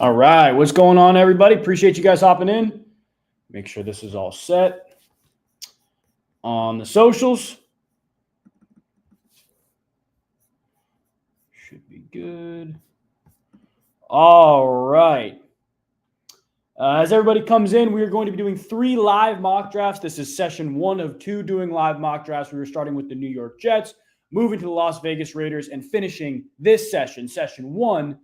All right, what's going on, everybody? Appreciate you guys hopping in. Make sure this is all set on the socials. Should be good. All right. As everybody comes in, we are going to be doing 3 live mock drafts. This is session 1 of 2 doing live mock drafts. We were starting with the New York Jets, moving to the Las Vegas Raiders, and finishing this session 1,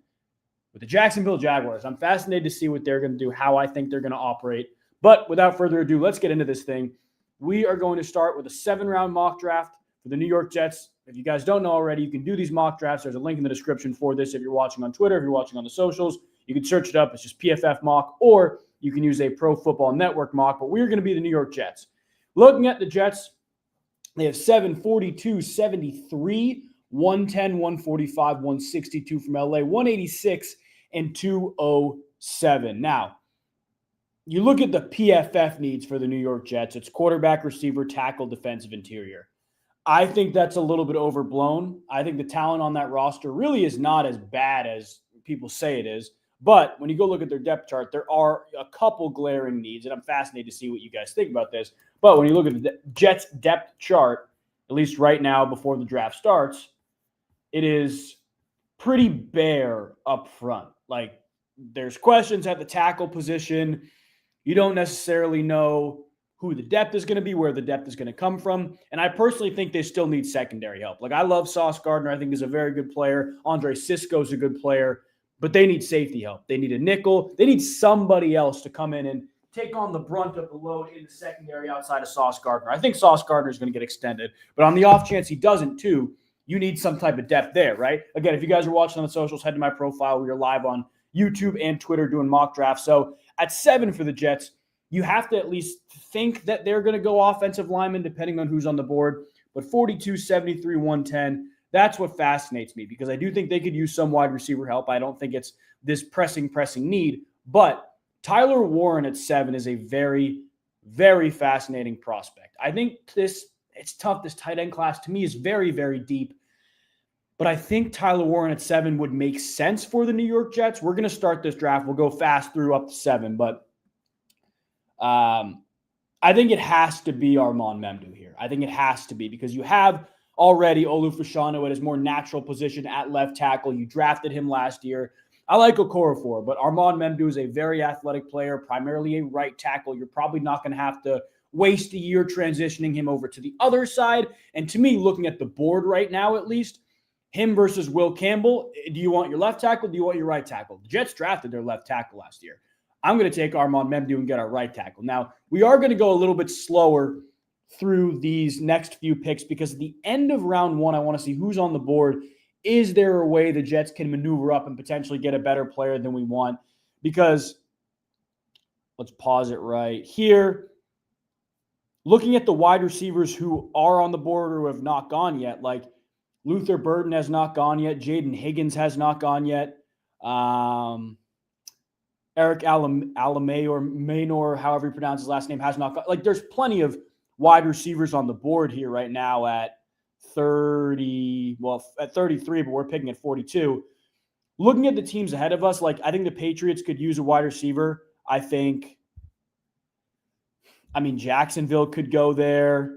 with the Jacksonville Jaguars. I'm fascinated to see what they're going to do, how I think they're going to operate. But without further ado, let's get into this thing. We are going to start with a 7-round mock draft for the New York Jets. If you guys don't know already, you can do these mock drafts. There's a link in the description for this if you're watching on Twitter, if you're watching on the socials. You can search it up. It's just PFF mock, or you can use a Pro Football Network mock. But we're going to be the New York Jets. Looking at the Jets, they have 7, 42, 73, 110, 145, 162 from LA, 186, and 207. Now, you look at the PFF needs for the New York Jets. It's quarterback, receiver, tackle, defensive, interior. I think that's a little bit overblown. I think the talent on that roster really is not as bad as people say it is. But when you go look at their depth chart, there are a couple glaring needs, and I'm fascinated to see what you guys think about this. But when you look at the Jets depth chart, at least right now before the draft starts, it is pretty bare up front. Like, there's questions at the tackle position. You don't necessarily know who the depth is going to be, where the depth is going to come from. And I personally think they still need secondary help. Like, I love Sauce Gardner. I think he's a very good player. Andre Sisco's a good player. But they need safety help. They need a nickel. They need somebody else to come in and take on the brunt of the load in the secondary outside of Sauce Gardner. I think Sauce Gardner is going to get extended. But on the off chance he doesn't too, you need some type of depth there, right? Again, if you guys are watching on the socials, head to my profile. We are live on YouTube and Twitter doing mock drafts. So at 7 for the Jets, you have to at least think that they're going to go offensive lineman depending on who's on the board. But 42, 73, 110, that's what fascinates me, because I do think they could use some wide receiver help. I don't think it's this pressing need. But Tyler Warren at 7 is a very, very fascinating prospect. I think it's tough. This tight end class to me is very, very deep. But I think Tyler Warren at 7 would make sense for the New York Jets. We're going to start this draft. We'll go fast through up to 7. But I think it has to be Armand Memdu here. I think it has to be, because you have already Olu Fashanu at his more natural position at left tackle. You drafted him last year. I like Okorafor, but Armand Memdu is a very athletic player, primarily a right tackle. You're probably not going to have to waste a year transitioning him over to the other side. And to me, looking at the board right now, at least, him versus Will Campbell, do you want your left tackle? Do you want your right tackle? The Jets drafted their left tackle last year. I'm going to take Armand Memdu and get our right tackle. Now, we are going to go a little bit slower through these next few picks, because at the end of round 1, I want to see who's on the board. Is there a way the Jets can maneuver up and potentially get a better player than we want? Because let's pause it right here. Looking at the wide receivers who are on the board or who have not gone yet, like Luther Burden has not gone yet. Jaden Higgins has not gone yet. Eric Alamay or Maynor, however you pronounce his last name, has not gone. Like, there's plenty of wide receivers on the board here right now at 30, well, at 33, but we're picking at 42. Looking at the teams ahead of us, like, I think the Patriots could use a wide receiver. Jacksonville could go there.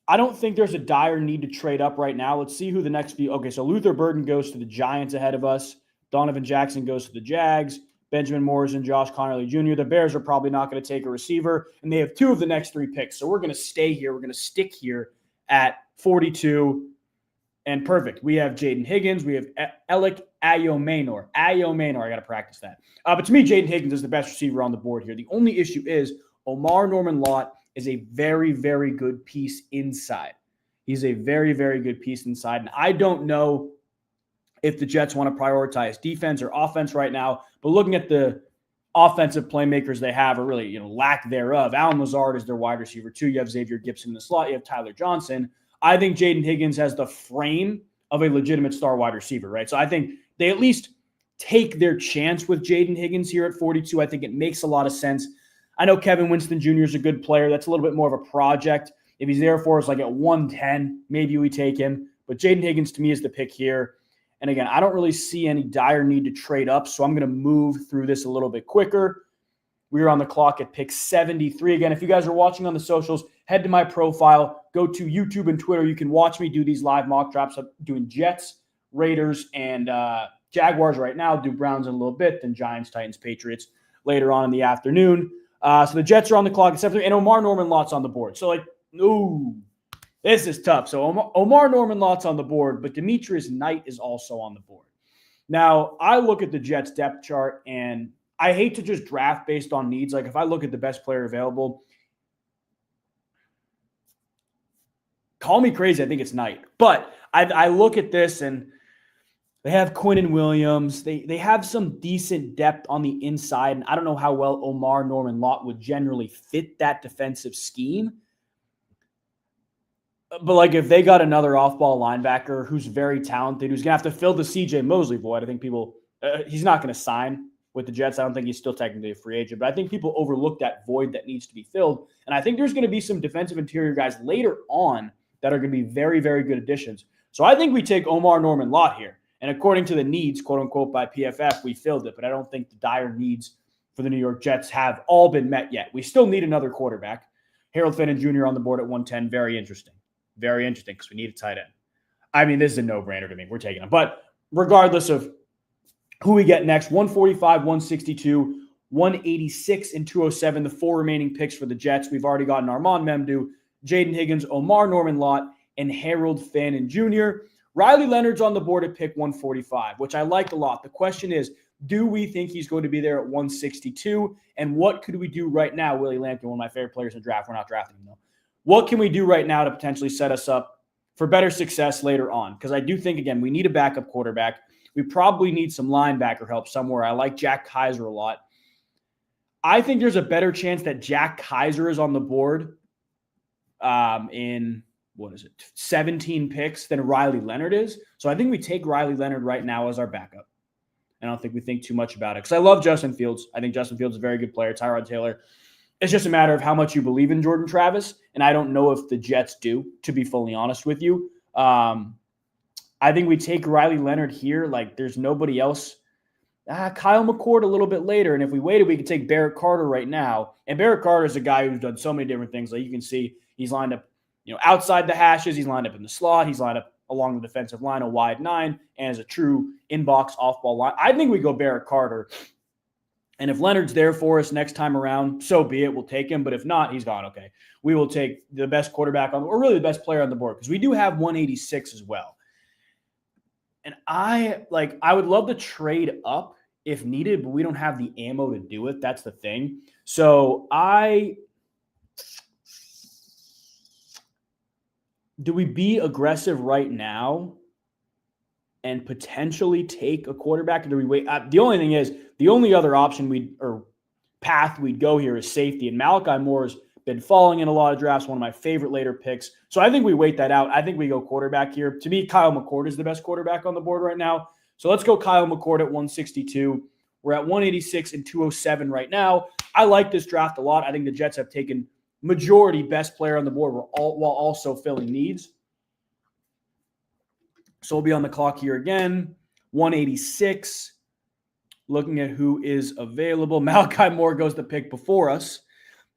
I don't think there's a dire need to trade up right now. Let's see who the next few. Okay, so Luther Burden goes to the Giants ahead of us. Donovan Jackson goes to the Jags. Benjamin Morrison, Josh Connerly Jr. The Bears are probably not going to take a receiver, and they have 2 of the next 3 picks. So we're going to stay here. We're going to stick here at 42. And perfect. We have Jaden Higgins. We have Alec Ayomaynor. I got to practice that. But to me, Jaden Higgins is the best receiver on the board here. The only issue is Omar Norman-Lott is a very, very good piece inside. He's a very, very good piece inside. And I don't know if the Jets want to prioritize defense or offense right now, but looking at the offensive playmakers they have, or really, lack thereof, Allen Lazard is their wide receiver 2. You have Xavier Gibson in the slot. You have Tyler Johnson. I think Jaden Higgins has the frame of a legitimate star wide receiver, right? So I think they at least take their chance with Jaden Higgins here at 42. I think it makes a lot of sense. I know Kevin Winston Jr. is a good player. That's a little bit more of a project. If he's there for us like at 110, maybe we take him. But Jaden Higgins to me is the pick here. And again, I don't really see any dire need to trade up, so I'm going to move through this a little bit quicker. We are on the clock at pick 73. Again, if you guys are watching on the socials, head to my profile, go to YouTube and Twitter. You can watch me do these live mock drafts. I'm doing Jets, Raiders, and Jaguars right now. Do Browns in a little bit, then Giants, Titans, Patriots later on in the afternoon. So the Jets are on the clock at 73, and Omar Norman-Lott's on the board. So, this is tough. So Omar Norman-Lott's on the board, but Demetrius Knight is also on the board. Now, I look at the Jets depth chart, and I hate to just draft based on needs. Like, if I look at the best player available, call me crazy, I think it's Knight. But I look at this, and they have Quinnen Williams. They have some decent depth on the inside, and I don't know how well Omar Norman-Lott would generally fit that defensive scheme. But, like, if they got another off-ball linebacker who's very talented, who's going to have to fill the C.J. Mosley void, I think people he's not going to sign with the Jets. I don't think he's still technically a free agent, but I think people overlook that void that needs to be filled. And I think there's going to be some defensive interior guys later on that are going to be very, very good additions. So I think we take Omar Norman-Lott here. And according to the needs, quote unquote, by PFF, we filled it. But I don't think the dire needs for the New York Jets have all been met yet. We still need another quarterback. Harold Fenton Jr. on the board at 110. Very interesting. Very interesting because we need a tight end. I mean, this is a no-brainer to me. We're taking him. But regardless of who we get next, 145, 162, 186, and 207, the four remaining picks for the Jets. We've already gotten Armand Memdu, Jaden Higgins, Omar Norman-Lott, and Harold Fenton Jr. Riley Leonard's on the board at pick 145, which I like a lot. The question is, do we think he's going to be there at 162? And what could we do right now? Willie Lampkin, one of my favorite players in the draft. We're not drafting him, though. What can we do right now to potentially set us up for better success later on? Because I do think, again, we need a backup quarterback. We probably need some linebacker help somewhere. I like Jack Kaiser a lot. I think there's a better chance that Jack Kaiser is on the board in, 17 picks than Riley Leonard is. So I think we take Riley Leonard right now as our backup. I don't think we think too much about it because I love Justin Fields. I think Justin Fields is a very good player. Tyrod Taylor. It's just a matter of how much you believe in Jordan Travis, and I don't know if the Jets do, to be fully honest with you. I think we take Riley Leonard here. Like, there's nobody else. Kyle McCord a little bit later, and if we waited, we could take Barrett Carter right now. And Barrett Carter is a guy who's done so many different things. Like, you can see he's lined up, outside the hashes. He's lined up in the slot. He's lined up along the defensive line, a wide nine, and as a true inbox off-ball line. I think we go Barrett Carter. And if Leonard's there for us next time around, so be it. We'll take him. But if not, he's gone. Okay. We will take the best quarterback or really the best player on the board because we do have 186 as well. And I would love to trade up if needed, but we don't have the ammo to do it. That's the thing. So do we be aggressive right now and potentially take a quarterback? Or do we wait? The only thing is, the only other option path we'd go here is safety. And Malachi Moore's been falling in a lot of drafts, one of my favorite later picks. So I think we wait that out. I think we go quarterback here. To me, Kyle McCord is the best quarterback on the board right now. So let's go Kyle McCord at 162. We're at 186 and 207 right now. I like this draft a lot. I think the Jets have taken majority best player on the board while also filling needs. So we'll be on the clock here again. 186. Looking at who is available. Malachi Moore goes the pick before us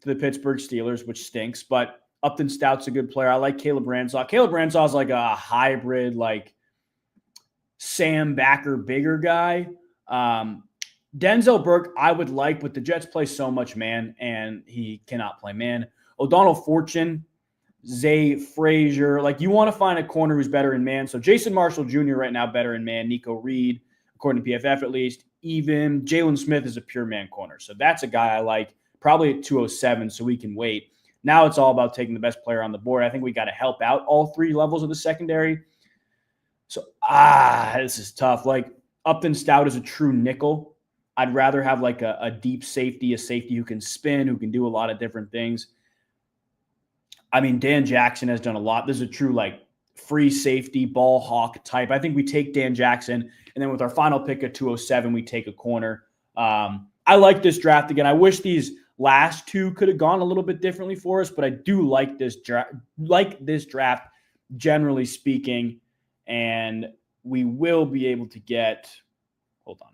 to the Pittsburgh Steelers, which stinks. But Upton Stout's a good player. I like Caleb Ransaw. Caleb Ransaw is like a hybrid, like Sam Backer bigger guy. Denzel Burke, I would like, but the Jets play so much man, and he cannot play man. O'Donnell Fortune, Zay Frazier. Like, you want to find a corner who's better in man. So Jason Marshall Jr. right now better in man. Nico Reed, according to PFF at least. Even Jalen Smith is a pure man corner. So that's a guy I like, probably at 207, so we can wait. Now it's all about taking the best player on the board. I think we got to help out all three levels of the secondary. So, this is tough. Like, Upton Stout is a true nickel. I'd rather have like a deep safety, a safety who can spin, who can do a lot of different things. I mean, Dan Jackson has done a lot. This is a true like free safety, ball hawk type. I think we take Dan Jackson, and then with our final pick at 207, we take a corner. I like this draft again. I wish these last two could have gone a little bit differently for us, but I do like this draft, generally speaking. And we will be able to get – hold on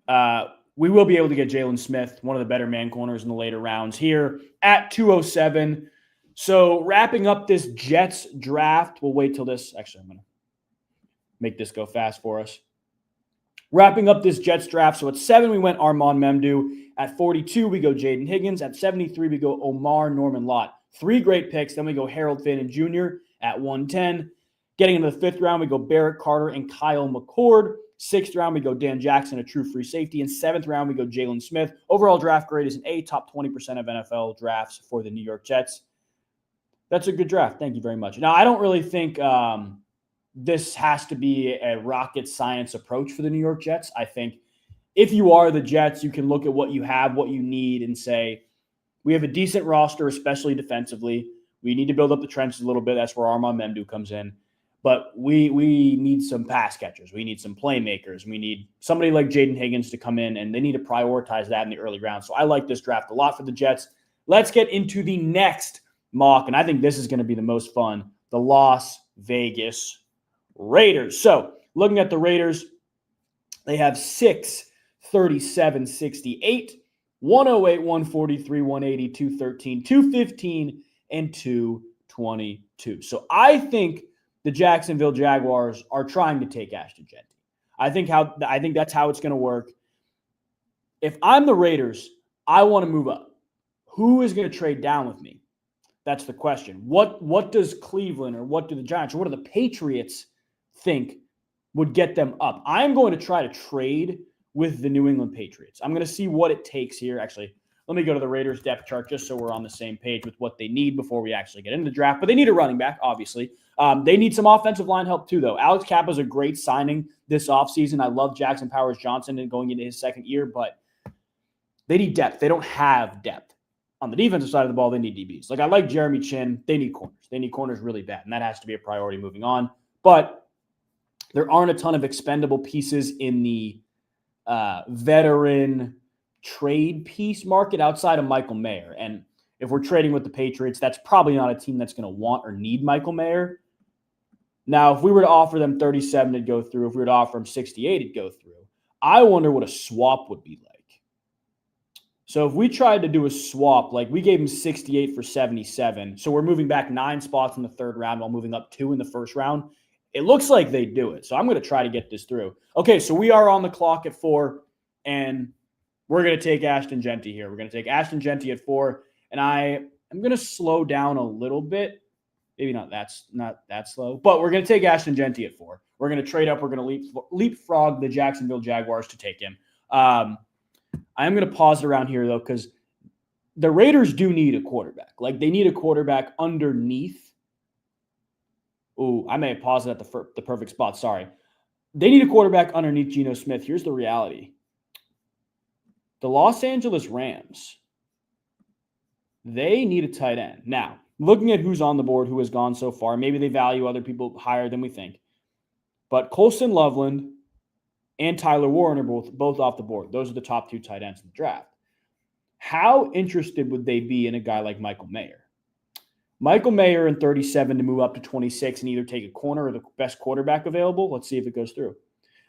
now. We will be able to get Jalen Smith, one of the better man corners in the later rounds here at 207. So wrapping up this Jets draft, we'll wait till this. Actually, I'm going to make this go fast for us. Wrapping up this Jets draft. So at 7, we went Armand Memdu. At 42, we go Jaden Higgins. At 73, we go Omar Norman Lott. 3 great picks. Then we go Harold Fannin Jr. at 110. Getting into the 5th round, we go Barrett Carter and Kyle McCord. 6th round, we go Dan Jackson, a true free safety. And 7th round, we go Jalen Smith. Overall draft grade is an A, top 20% of NFL drafts for the New York Jets. That's a good draft. Thank you very much. Now, I don't really think this has to be a rocket science approach for the New York Jets. I think if you are the Jets, you can look at what you have, what you need, and say, we have a decent roster, especially defensively. We need to build up the trenches a little bit. That's where Armand Memdu comes in. But we need some pass catchers. We need some playmakers. We need somebody like Jaden Higgins to come in, and they need to prioritize that in the early rounds. So I like this draft a lot for the Jets. Let's get into the next mock, and I think this is going to be the most fun, the Las Vegas Raiders. So looking at the Raiders, they have 6, 37, 68, 108, 143, 180, 213, 215, and 222. So I think the Jacksonville Jaguars are trying to take Ashton Jeanty. I think that's how it's going to work. If I'm the Raiders, I want to move up. Who is going to trade down with me? That's the question. What does Cleveland or what do the Giants or what do the Patriots think would get them up? I'm going to try to trade with the New England Patriots. I'm going to see what it takes here. Actually, let me go to the Raiders depth chart just so we're on the same page with what they need before we actually get into the draft. But they need a running back, obviously. They need some offensive line help too, though. Alex Kappa is a great signing this offseason. I love Jackson Powers-Johnson and going into his second year, but they need depth. They don't have depth. On the defensive side of the ball, they need DBs. Like, I like Jeremy Chin. They need corners. They need corners really bad, and that has to be a priority moving on. But there aren't a ton of expendable pieces in the veteran trade piece market outside of Michael Mayer. And if we're trading with the Patriots, that's probably not a team that's going to want or need Michael Mayer. Now, if we were to offer them 37, it'd go through. If we were to offer them 68, it'd go through. I wonder what a swap would be like. So if we tried to do a swap, like we gave him 68 for 77, so we're moving back 9 spots in the 3rd round while moving up 2 in the 1st round, it looks like they do it. So I'm going to try to get this through. Okay, so we are on the clock at 4, and we're going to take Ashton Jeanty here. We're going to take Ashton Jeanty at 4, and I'm going to slow down a little bit. Maybe not that slow, but we're going to take Ashton Jeanty at 4. We're going to trade up. We're going to leapfrog the Jacksonville Jaguars to take him. I'm going to pause it around here, though, because the Raiders do need a quarterback. Like, they need a quarterback underneath. Ooh, I may have paused it at the perfect spot. Sorry. They need a quarterback underneath Geno Smith. Here's the reality. The Los Angeles Rams, they need a tight end. Now, looking at who's on the board, who has gone so far, maybe they value other people higher than we think. But Colston Loveland and Tyler Warren are both off the board. Those are the top 2 tight ends in the draft. How interested would they be in a guy like Michael Mayer? Michael Mayer in 37 to move up to 26 and either take a corner or the best quarterback available. Let's see if it goes through.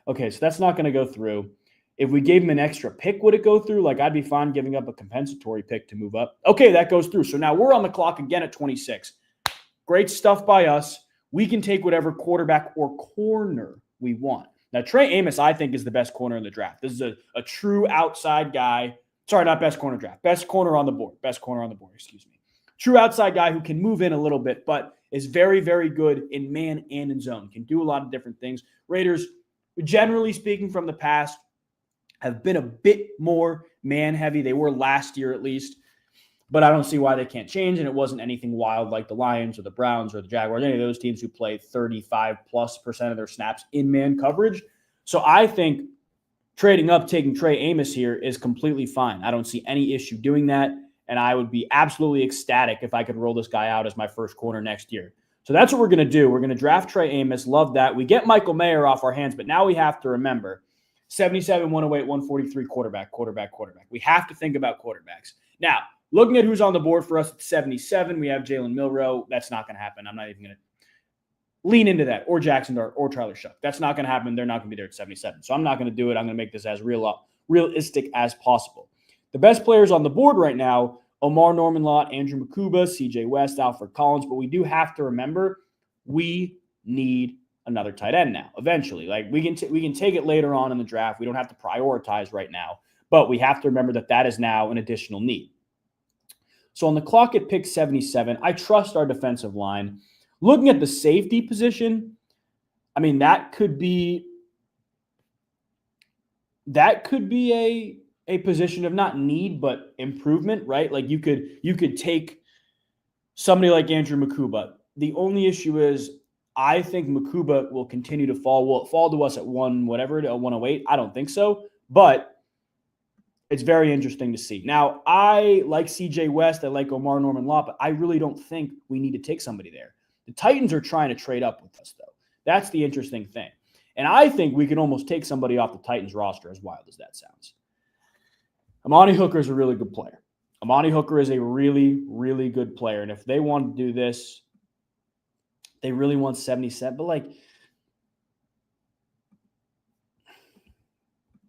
Okay, so that's not going to go through. If we gave him an extra pick, would it go through? Like, I'd be fine giving up a compensatory pick to move up. Okay, that goes through. So now we're on the clock again at 26. Great stuff by us. We can take whatever quarterback or corner we want. Now, Trey Amos, I think, is the best corner in the draft. This is a true outside guy. Sorry, not best corner draft. Best corner on the board. Best corner on the board, excuse me. True outside guy who can move in a little bit, but is very, very good in man and in zone. Can do a lot of different things. Raiders, generally speaking from the past, have been a bit more man-heavy. They were last year at least, but I don't see why they can't change, and it wasn't anything wild like the Lions or the Browns or the Jaguars, any of those teams who play 35+% of their snaps in man coverage. So I think trading up, taking Trey Amos here is completely fine. I don't see any issue doing that, and I would be absolutely ecstatic if I could roll this guy out as my first corner next year. So that's what we're going to do. We're going to draft Trey Amos. Love that. We get Michael Mayer off our hands, but now we have to remember 77, 108, 143 quarterback. We have to think about quarterbacks. Now, looking at who's on the board for us at 77, we have Jalen Milroe. That's not going to happen. I'm not even going to. lean into that, or Jackson Dart, or Tyler Shuck. That's not going to happen. They're not going to be there at 77. So I'm not going to do it. I'm going to make this as realistic as possible. The best players on the board right now, Omar Norman Lott, Andrew Makuba, CJ West, Alfred Collins. But we do have to remember we need another tight end now, eventually. Like we can take it later on in the draft. We don't have to prioritize right now. But we have to remember that is now an additional need. So on the clock at pick 77, I trust our defensive line. Looking at the safety position, I mean, that could be a position of not need, but improvement, right? Like you could take somebody like Andrew Makuba. The only issue is I think Makuba will continue to fall. Will it fall to us at 108? I don't think so, but it's very interesting to see. Now, I like CJ West. I like Omar Norman Lott, but I really don't think we need to take somebody there. The Titans are trying to trade up with us, though. That's the interesting thing. And I think we can almost take somebody off the Titans roster, as wild as that sounds. Amani Hooker is a really good player. Amani Hooker is a really, really good player. And if they want to do this, they really want 77. But, like,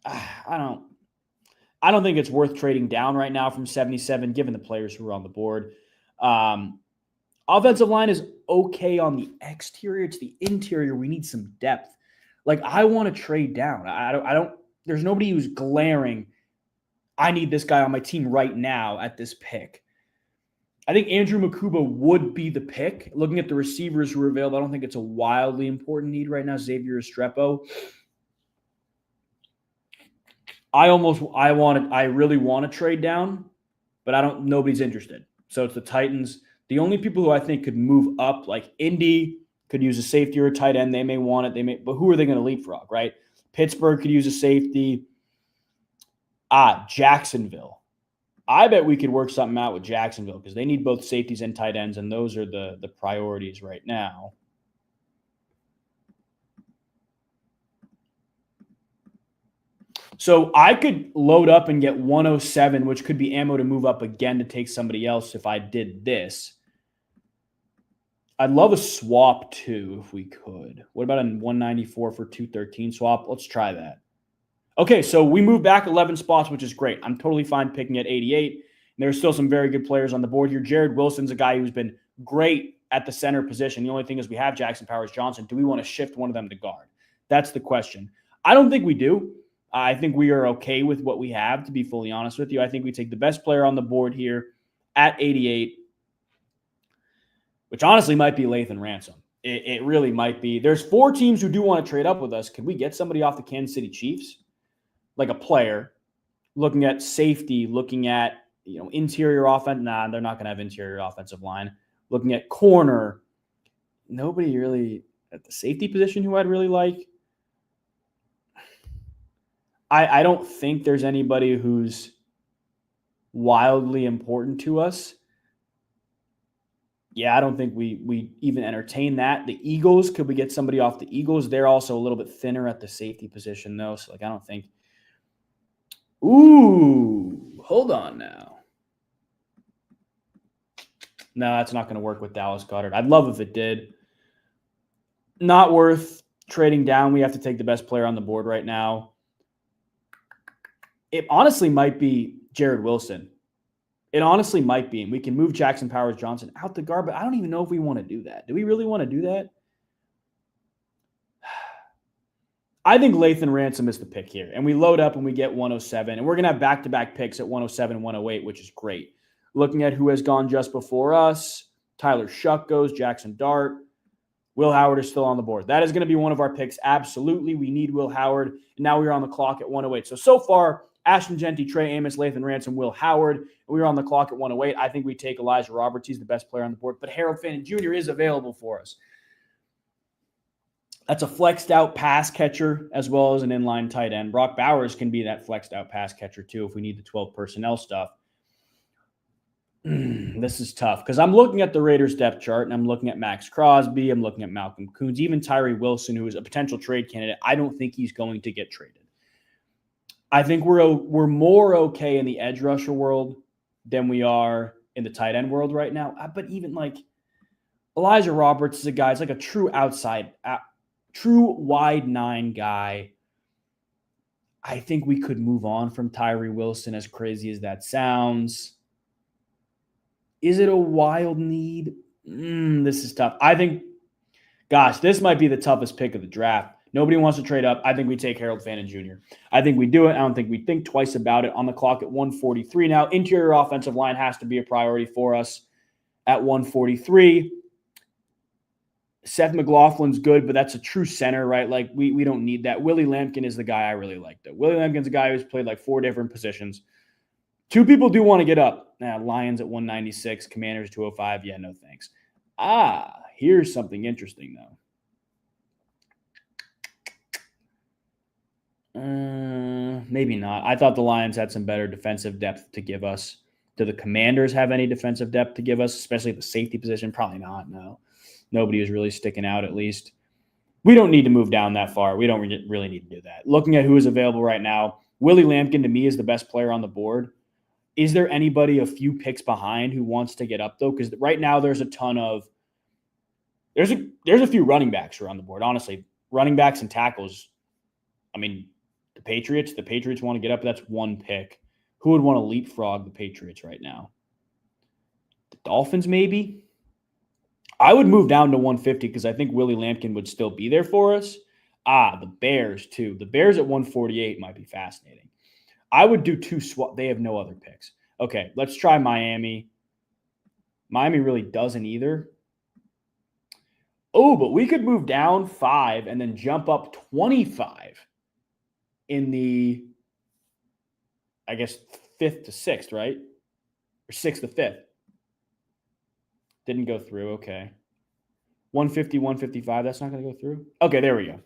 I don't think it's worth trading down right now from 77, given the players who are on the board. Offensive line is okay on the exterior. It's the interior. We need some depth. Like, I want to trade down. I don't. There's nobody who's glaring. I need this guy on my team right now at this pick. I think Andrew Makuba would be the pick. Looking at the receivers who are available, I don't think it's a wildly important need right now. Xavier Estrepo. I really want to trade down, but nobody's interested. So it's the Titans. The only people who I think could move up, like Indy could use a safety or a tight end. They may want it. But who are they going to leapfrog, right? Pittsburgh could use a safety. Jacksonville. I bet we could work something out with Jacksonville because they need both safeties and tight ends, and those are the priorities right now. So I could load up and get 107, which could be ammo to move up again to take somebody else if I did this. I'd love a swap too if we could. What about a 194 for 213 swap? Let's try that. Okay, so we moved back 11 spots, which is great. I'm totally fine picking at 88. And there's still some very good players on the board here. Jared Wilson's a guy who's been great at the center position. The only thing is we have Jackson Powers-Johnson. Do we want to shift one of them to guard? That's the question. I don't think we do. I think we are okay with what we have, to be fully honest with you. I think we take the best player on the board here at 88, which honestly might be Lathan Ransom. It really might be. There's 4 teams who do want to trade up with us. Could we get somebody off the Kansas City Chiefs? Like a player, looking at safety, looking at interior offense. Nah, they're not going to have interior offensive line. Looking at corner, nobody really at the safety position who I'd really like. I don't think there's anybody who's wildly important to us. Yeah, I don't think we even entertain that. The Eagles, could we get somebody off the Eagles? They're also a little bit thinner at the safety position, though. So, I don't think. Ooh, hold on now. No, that's not going to work with Dallas Goedert. I'd love if it did. Not worth trading down. We have to take the best player on the board right now. It honestly might be Jared Wilson. It honestly might be. And we can move Jackson Powers-Johnson out the guard, but I don't even know if we want to do that. Do we really want to do that? I think Lathan Ransom is the pick here. And we load up and we get 107. And we're going to have back-to-back picks at 107 and 108, which is great. Looking at who has gone just before us, Tyler Shuck goes, Jackson Dart. Will Howard is still on the board. That is going to be one of our picks. Absolutely. We need Will Howard. And now we're on the clock at 108. So far, Ashton Genty, Trey Amos, Lathan Ransom, Will Howard. We were on the clock at 108. I think we take Elijah Roberts. He's the best player on the board. But Harold Fannin Jr. is available for us. That's a flexed out pass catcher as well as an inline tight end. Brock Bowers can be that flexed out pass catcher too if we need the 12 personnel stuff. This is tough because I'm looking at the Raiders depth chart and I'm looking at Max Crosby. I'm looking at Malcolm Koonce, even Tyree Wilson, who is a potential trade candidate. I don't think he's going to get traded. I think we're more okay in the edge rusher world than we are in the tight end world right now. But even Elijah Roberts is a guy. It's like a true true wide 9 guy. I think we could move on from Tyree Wilson, as crazy as that sounds. Is it a wild need? This is tough. I think, gosh, this might be the toughest pick of the draft. Nobody wants to trade up. I think we take Harold Fannin Jr. I think we do it. I don't think we think twice about it. On the clock at 143 now. Interior offensive line has to be a priority for us at 143. Seth McLaughlin's good, but that's a true center, right? Like, we don't need that. Willie Lampkin is the guy I really like, though. Willie Lampkin's a guy who's played like 4 different positions. 2 people do want to get up. Lions at 196, Commanders 205. Yeah, no thanks. Here's something interesting, though. Maybe not. I thought the Lions had some better defensive depth to give us. Do the Commanders have any defensive depth to give us, especially at the safety position? Probably not, no. Nobody is really sticking out, at least. We don't need to move down that far. We don't really need to do that. Looking at who is available right now, Willie Lampkin, to me, is the best player on the board. Is there anybody a few picks behind who wants to get up, though? Because right now there's a ton of – there's a few running backs who are on the board, honestly. Running backs and tackles. I mean, the Patriots want to get up. That's 1 pick. Who would want to leapfrog the Patriots right now? The Dolphins, maybe? I would move down to 150 because I think Willie Lampkin would still be there for us. The Bears, too. The Bears at 148 might be fascinating. I would do 2 swap. They have no other picks. Okay, let's try Miami. Miami really doesn't either. Oh, but we could move down 5 and then jump up 25 in the, I guess, 5th to 6th, right? Or 6th to 5th. Didn't go through. Okay. 150, 155. That's not going to go through. Okay, there we go.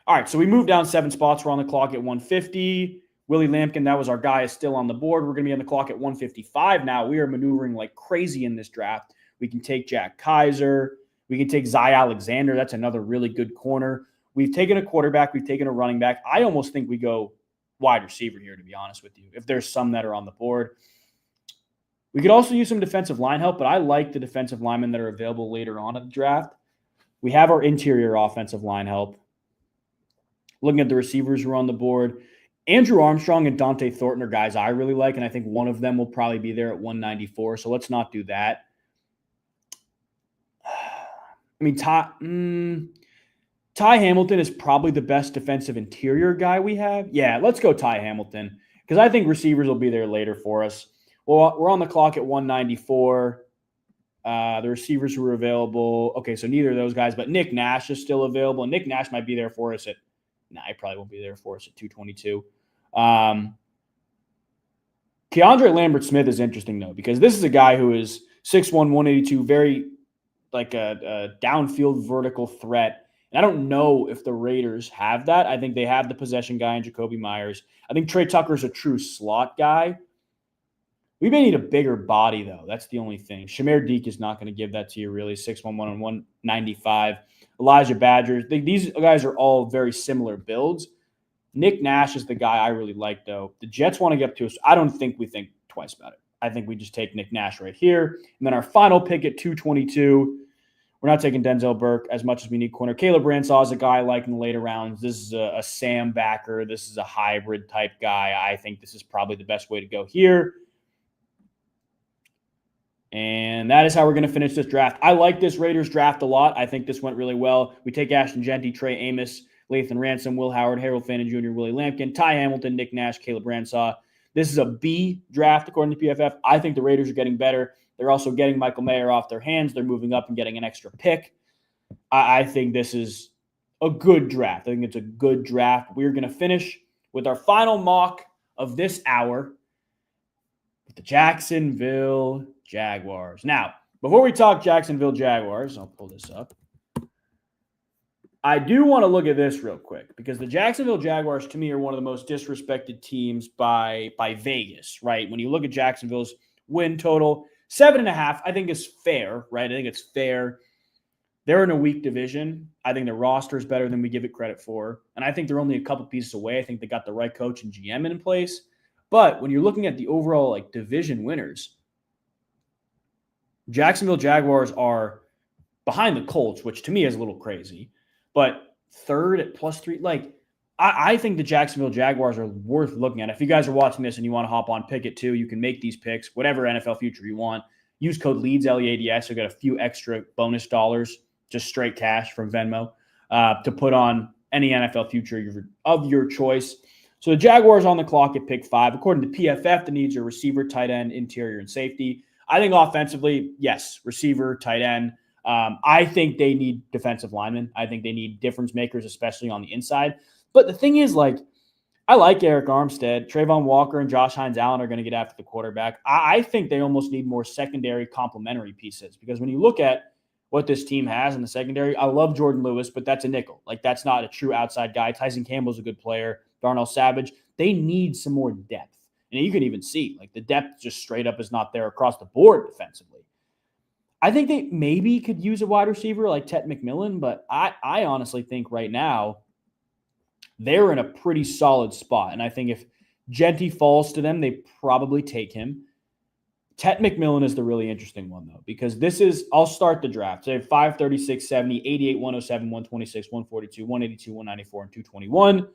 All right, so we moved down 7 spots. We're on the clock at 150. Willie Lampkin, that was our guy, is still on the board. We're going to be on the clock at 155 now. We are maneuvering like crazy in this draft. We can take Jack Kaiser. We can take Zy Alexander. That's another really good corner. We've taken a quarterback. We've taken a running back. I almost think we go wide receiver here, to be honest with you, if there's some that are on the board. We could also use some defensive line help, but I like the defensive linemen that are available later on in the draft. We have our interior offensive line help. Looking at the receivers who are on the board, Andrew Armstrong and Dante Thornton are guys I really like, and I think one of them will probably be there at 194, so let's not do that. I mean, Ty Hamilton is probably the best defensive interior guy we have. Yeah, let's go Ty Hamilton, because I think receivers will be there later for us. Well, we're on the clock at 194. The receivers who are available. Okay, so neither of those guys, but Nick Nash is still available. Nick Nash might be there for us at – he probably won't be there for us at 222. Keandre Lambert-Smith is interesting, though, because this is a guy who is 6'1", 182, very like a downfield vertical threat. And I don't know if the Raiders have that. I think they have the possession guy in Jacoby Myers. I think Trey Tucker's a true slot guy. We may need a bigger body, though. That's the only thing. Shamir Deke is not going to give that to you, really. 6'1", 195. Elijah Badger. These guys are all very similar builds. Nick Nash is the guy I really like, though. The Jets want to get up to us. I don't think we think twice about it. I think we just take Nick Nash right here. And then our final pick at 222, we're not taking Denzel Burke as much as we need corner. Caleb Bransaw is a guy I like in the later rounds. This is a Sam backer. This is a hybrid type guy. I think this is probably the best way to go here. And that is how we're going to finish this draft. I like this Raiders draft a lot. I think this went really well. We take Ashton Genty, Trey Amos, Lathan Ransom, Will Howard, Harold Fannin Jr., Willie Lampkin, Ty Hamilton, Nick Nash, Caleb Bransaw. This is a B draft according to PFF. I think the Raiders are getting better. They're also getting Michael Mayer off their hands. They're moving up and getting an extra pick. I think this is a good draft. I think it's a good draft. We're going to finish with our final mock of this hour with the Jacksonville Jaguars. Now, before we talk Jacksonville Jaguars, I'll pull this up. I do want to look at this real quick because the Jacksonville Jaguars, to me, are one of the most disrespected teams by Vegas, right? When you look at Jacksonville's win total, 7.5, I think is fair, right? I think it's fair. They're in a weak division. I think their roster is better than we give it credit for. And I think they're only a couple pieces away. I think they got the right coach and GM in place. But when you're looking at the overall division winners, Jacksonville Jaguars are behind the Colts, which to me is a little crazy, but third at +3. Like, I think the Jacksonville Jaguars are worth looking at. If you guys are watching this and you want to hop on, pick it too. You can make these picks, whatever NFL future you want. Use code LEADS, LEADS. You'll get a few extra bonus dollars, just straight cash from Venmo, to put on any NFL future of your choice. So the Jaguars on the clock at pick 5. According to PFF, the needs are receiver, tight end, interior, and safety. I think offensively, yes, receiver, tight end. I think they need defensive linemen. I think they need difference makers, especially on the inside. But the thing is, like, I like Eric Armstead. Trayvon Walker and Josh Hines-Allen are going to get after the quarterback. I think they almost need more secondary complementary pieces, because when you look at what this team has in the secondary, I love Jordan Lewis, but that's a nickel. Like, that's not a true outside guy. Tyson Campbell's a good player. Darnell Savage. They need some more depth. And you can even see, like, the depth just straight up is not there across the board defensively. I think they maybe could use a wide receiver like Ted McMillan, but I honestly think right now they're in a pretty solid spot. And I think if Genty falls to them, they probably take him. Ted McMillan is the really interesting one, though, because this is, I'll start the draft. So they have 5, 36, 70, 88, 107, 126, 142, 182, 194, and 221.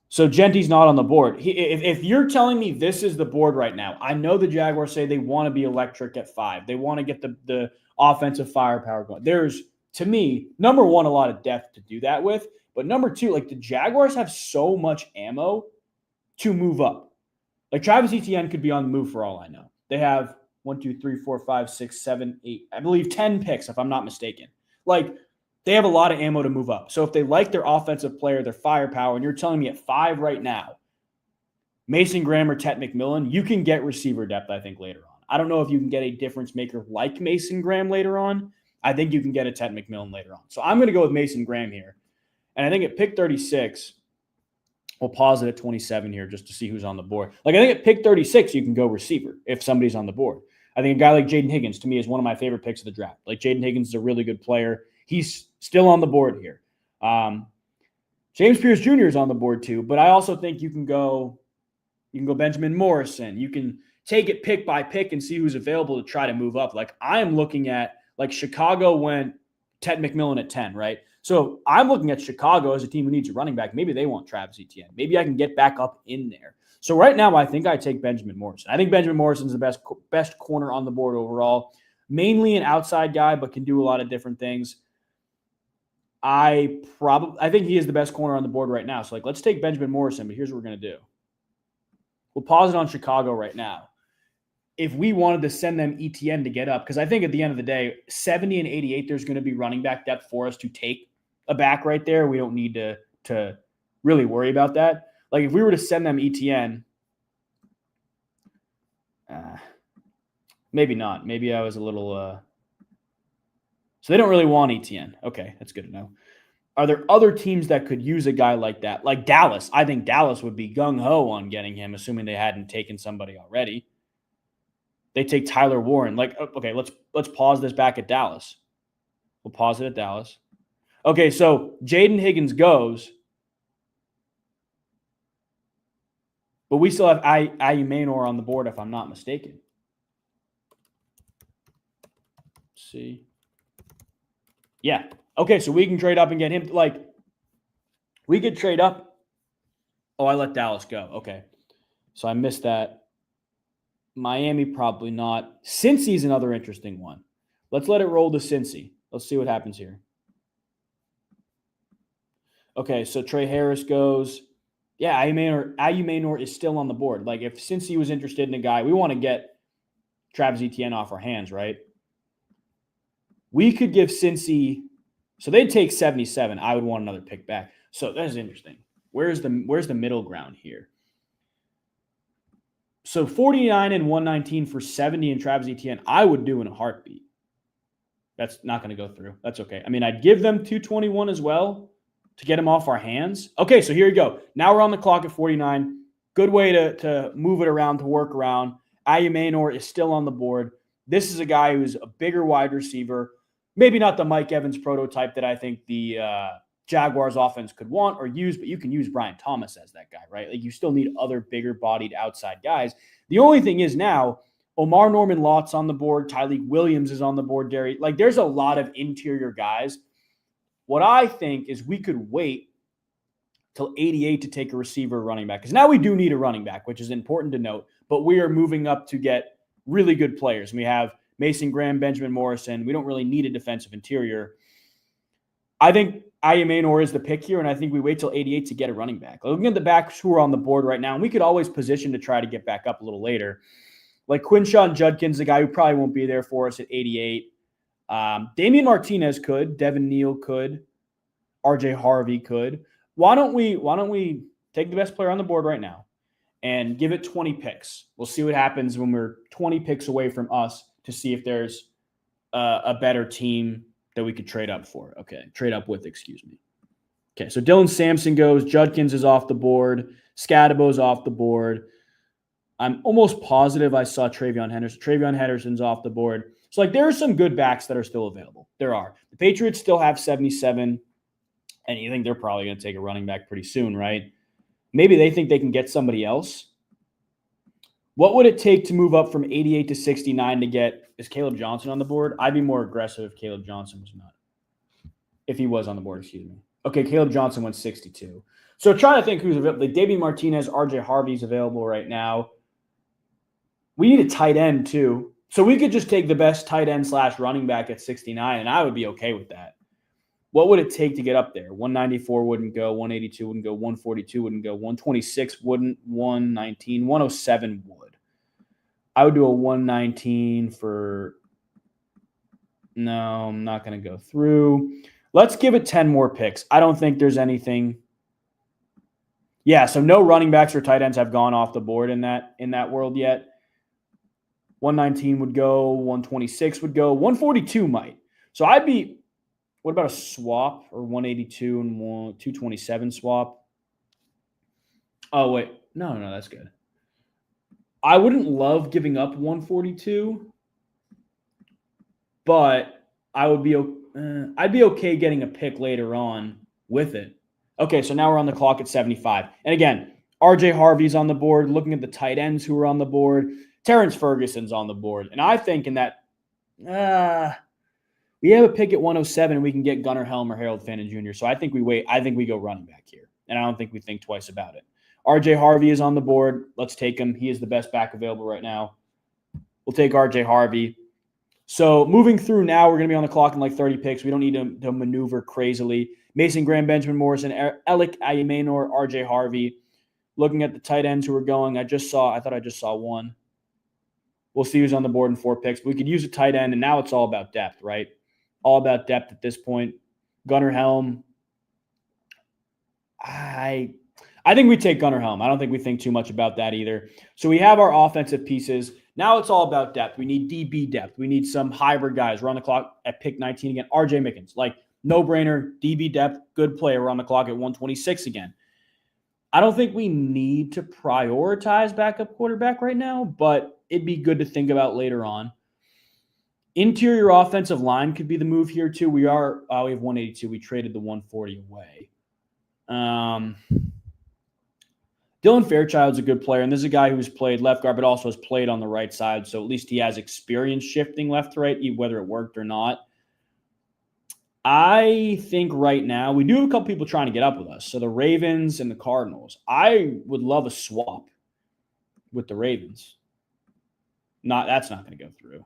So Genty's not on the board. If you're telling me this is the board right now, I know the Jaguars say they want to be electric at 5. They want to get the offensive firepower going. There's, to me, number one, a lot of depth to do that with. But number two, like, the Jaguars have so much ammo to move up. Like, Travis Etienne could be on the move for all I know. They have 1, 2, 3, 4, 5, 6, 7, 8, I believe 10 picks, if I'm not mistaken. Like, they have a lot of ammo to move up. So if they like their offensive player, their firepower, and you're telling me at 5 right now, Mason Graham or Ted McMillan, you can get receiver depth, I think, later on. I don't know if you can get a difference maker like Mason Graham later on. I think you can get a Ted McMillan later on. So I'm going to go with Mason Graham here. And I think at pick 36, we'll pause it at 27 here just to see who's on the board. Like, I think at pick 36, you can go receiver if somebody's on the board. I think a guy like Jaden Higgins, to me, is one of my favorite picks of the draft. Like, Jaden Higgins is a really good player. He's still on the board here. James Pierce Jr. is on the board too, but I also think you can go Benjamin Morrison. You can take it pick by pick and see who's available to try to move up. Like, I am looking at, like, Chicago went Ted McMillan at 10, right? So I'm looking at Chicago as a team who needs a running back. Maybe they want Travis Etienne. Maybe I can get back up in there. So right now, I think I take Benjamin Morrison. I think Benjamin Morrison is the best corner on the board overall. Mainly an outside guy, but can do a lot of different things. I think he is the best corner on the board right now. So, like, let's take Benjamin Morrison, but here's what we're going to do. We'll pause it on Chicago right now. If we wanted to send them Etienne to get up, because I think at the end of the day, 70 and 88, there's going to be running back depth for us to take a back right there. We don't need to really worry about that. Like, if we were to send them Etienne, maybe not. Maybe I was a little so they don't really want Etienne. Okay, that's good to know. Are there other teams that could use a guy like that? Like Dallas. I think Dallas would be gung-ho on getting him, assuming they hadn't taken somebody already. They take Tyler Warren. Like, okay, let's pause this back at Dallas. We'll pause it at Dallas. Okay, so Jaden Higgins goes, but we still have Ayumanor on the board, if I'm not mistaken. Let's see. Yeah. Okay, so we can trade up and get him. Like, we could trade up. Oh, I let Dallas go. Okay. So I missed that. Miami, probably not. Cincy's another interesting one. Let's let it roll to Cincy. Let's see what happens here. Okay, so Trey Harris goes. Yeah, Ayumanor is still on the board. Like, if Cincy was interested in a guy, we want to get Travis Etienne off our hands, right? We could give Cincy, so they'd take 77. I would want another pick back. So that's interesting. Where's the middle ground here? So 49 and 119 for 70 and Travis Etienne, I would do in a heartbeat. That's not going to go through. That's okay. I mean, I'd give them 221 as well to get him off our hands. Okay, so here you go. Now we're on the clock at 49. Good way to move it around, to work around. Ayumanor is still on the board. This is a guy who's a bigger wide receiver. Maybe not the Mike Evans prototype that I think the Jaguars offense could want or use, but you can use Brian Thomas as that guy, right? Like, you still need other bigger bodied outside guys. The only thing is now Omar Norman Lott's on the board. Tyleek Williams is on the board. There's a lot of interior guys. What I think is we could wait till 88 to take a receiver running back. Because now we do need a running back, which is important to note. But we are moving up to get really good players. We have Mason Graham, Benjamin Morrison. We don't really need a defensive interior. I think Ayamanor is the pick here, and I think we wait till 88 to get a running back. Looking at the backs who are on the board right now, and we could always position to try to get back up a little later. Like Quinshawn Judkins, the guy who probably won't be there for us at 88. Damian Martinez could. Devin Neal could. RJ Harvey could. Why don't we take the best player on the board right now and give it 20 picks? We'll see what happens when we're 20 picks away from us to see if there's a better team that we could trade up for. Okay, trade up with, excuse me. Okay, so Dylan Sampson goes. Judkins is off the board. Scadabo's off the board. I'm almost positive I saw Travion Henderson. Travion Henderson's off the board. So, there are some good backs that are still available. There are. The Patriots still have 77, and you think they're probably going to take a running back pretty soon, right? Maybe they think they can get somebody else. What would it take to move up from 88 to 69 to get – is Caleb Johnson on the board? I'd be more aggressive if Caleb Johnson was not. If he was on the board, excuse me. Okay, Caleb Johnson went 62. So trying to think who's available. David Martinez, RJ Harvey's available right now. We need a tight end too. So we could just take the best tight end / running back at 69, and I would be okay with that. What would it take to get up there? 194 wouldn't go. 182 wouldn't go. 142 wouldn't go. 126 wouldn't. 119. 107 would. I would do a 119 for – no, I'm not going to go through. Let's give it 10 more picks. I don't think there's anything – yeah, so no running backs or tight ends have gone off the board in that world yet. 119 would go. 126 would go. 142 might. So I'd be – what about a swap or 182 and 227 swap? Oh, wait. No, that's good. I wouldn't love giving up 142, but I'd be okay getting a pick later on with it. Okay, so now we're on the clock at 75. And again, RJ Harvey's on the board. Looking at the tight ends who are on the board, Terrence Ferguson's on the board. And I think in that we have a pick at 107 and we can get Gunnar Helm or Harold Fannin Jr. So I think we wait. I think we go running back here. And I don't think we think twice about it. RJ Harvey is on the board. Let's take him. He is the best back available right now. We'll take RJ Harvey. So moving through now, we're going to be on the clock in 30 picks. We don't need to maneuver crazily. Mason Graham, Benjamin Morrison, Alec Ayamanor, RJ Harvey. Looking at the tight ends who are going, I thought I just saw one. We'll see who's on the board in 4 picks. We could use a tight end, and now it's all about depth, right? All about depth at this point. Gunnar Helm. I think we take Gunnar Helm. I don't think we think too much about that either. So we have our offensive pieces. Now it's all about depth. We need DB depth. We need some hybrid guys. We're on the clock at pick 19 again. RJ Mickens, no-brainer, DB depth, good player. We're on the clock at 126 again. I don't think we need to prioritize backup quarterback right now, but it'd be good to think about later on. Interior offensive line could be the move here too. We have 182. We traded the 140 away. Dylan Fairchild's a good player, and this is a guy who's played left guard but also has played on the right side, so at least he has experience shifting left to right, whether it worked or not. I think right now we do have a couple people trying to get up with us, so the Ravens and the Cardinals. I would love a swap with the Ravens. That's not going to go through.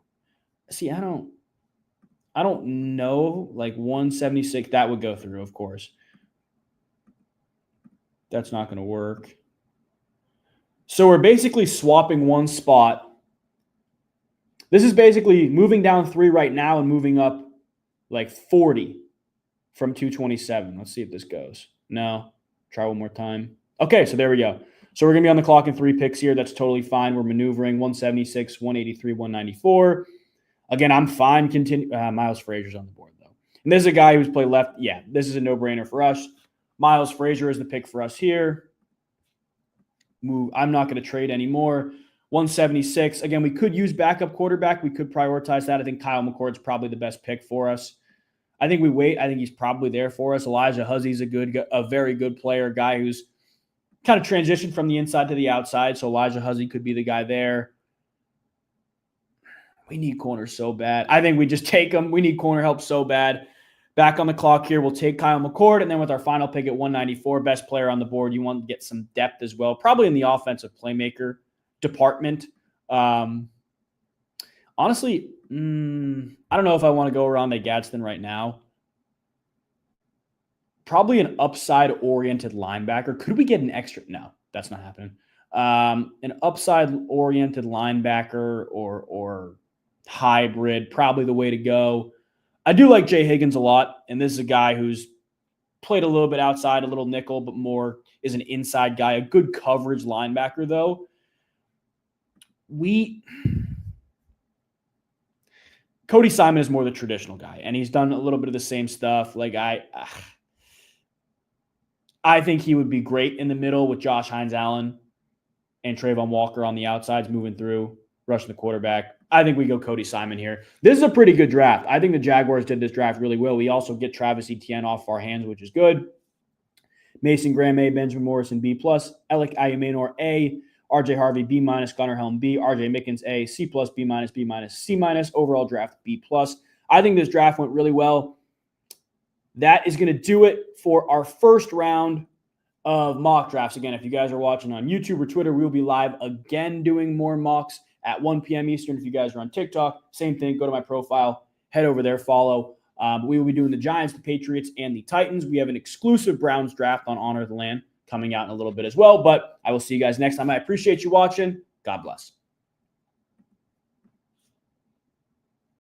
See, I don't know. 176, that would go through, of course. That's not going to work. So we're basically swapping one spot. This is basically moving down 3 right now and moving up 40 from 227. Let's see if this goes. No. Try one more time. Okay, so there we go. So we're going to be on the clock in 3 picks here. That's totally fine. We're maneuvering 176, 183, 194. Again, I'm fine. Miles Frazier's on the board, though. And this is a guy who's played left. Yeah, this is a no-brainer for us. Miles Frazier is the pick for us here. I'm not going to trade anymore. 176. Again, we could use backup quarterback. We could prioritize that. I think Kyle McCord's probably the best pick for us. I think we wait. I think he's probably there for us. Elijah Huzzy's a very good player, guy who's kind of transitioned from the inside to the outside. So Elijah Huzzy could be the guy there. We need corners so bad. I think we just take them. We need corner help so bad. Back on the clock here, we'll take Kyle McCord, and then with our final pick at 194, best player on the board, you want to get some depth as well, probably in the offensive playmaker department. Honestly, I don't know if I want to go around to Gadsden right now. Probably an upside-oriented linebacker. Could we get an extra? No, that's not happening. An upside-oriented linebacker or hybrid, probably the way to go. I do like Jay Higgins a lot, and this is a guy who's played a little bit outside, a little nickel, but more is an inside guy, a good coverage linebacker, though. Cody Simon is more the traditional guy, and he's done a little bit of the same stuff. Like I think he would be great in the middle with Josh Hines-Allen and Trayvon Walker on the outsides, moving through, rushing the quarterback. I think we go Cody Simon here. This is a pretty good draft. I think the Jaguars did this draft really well. We also get Travis Etienne off our hands, which is good. Mason Graham, A. Benjamin Morrison, B+. Alec Ayumenor, A. RJ Harvey, B-. Gunnar Helm, B. RJ Mickens, A. C+, B-, B-, C-. Overall draft, B+. I think this draft went really well. That is going to do it for our first round of mock drafts. Again, if you guys are watching on YouTube or Twitter, we'll be live again doing more mocks at 1 p.m. Eastern. If you guys are on TikTok, same thing. Go to my profile, head over there, follow. We will be doing the Giants, the Patriots, and the Titans. We have an exclusive Browns draft on Honor of the Land coming out in a little bit as well. But I will see you guys next time. I appreciate you watching. God bless.